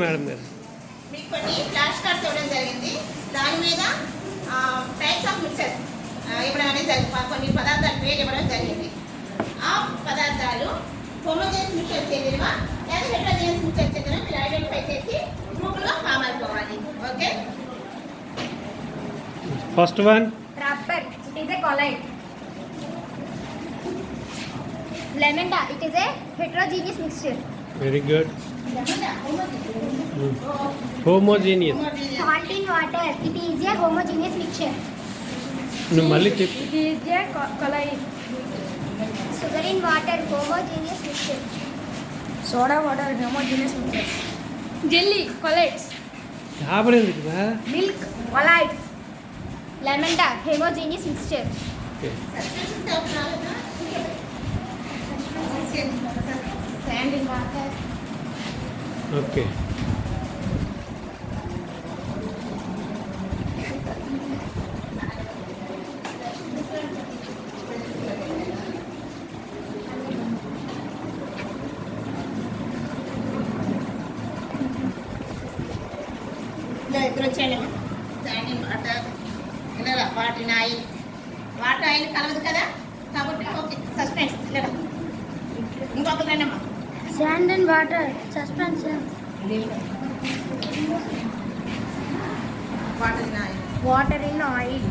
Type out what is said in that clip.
Madam గారు మీకు కొన్ని ఫ్లాష్ కార్డ్స్ ఇవ్వడం జరిగింది. దాని మీద టైప్స్ ఆఫ్ మిక్సర్స్ ఇవ్వడం అనేది జరిగింది. కొన్ని పదార్థాల పేరు ఇవ్వడం జరిగింది. ఆ పదార్థాలు హోమోజెనస్ మిక్సర్ చెందినవా లేదా హెటరోజెనస్ మిక్సర్ చెందినవా మీరు ఐడెంటిఫై చేసి గ్రూపులుగా ఫామ్ అయిపోవాలి. Okay, first one Rubber, it is a colloid. Lamenta, it is a heterogeneous mixture. Very good. Homogeneous Salt in water, it is a homogeneous mixture. నువ్వు మళ్ళీ చెప్పు. It is a colloid. Sugar in water, homogeneous mixture. Soda water, homogeneous mixture. Jelly, colloids. కాబడింది కదా. Milk, colloids. Lamenta, homogeneous mixture. Okay, Sand in water. Okay. ఇద్దరు వచ్చాను. Sanding water ఇలా water oil కలవదు కదా కాబట్టి ఓకే. సస్పెన్స్ ఇలా ఇంకొక రండమ్మా. Sand and water, suspension. Water oil Water in oil.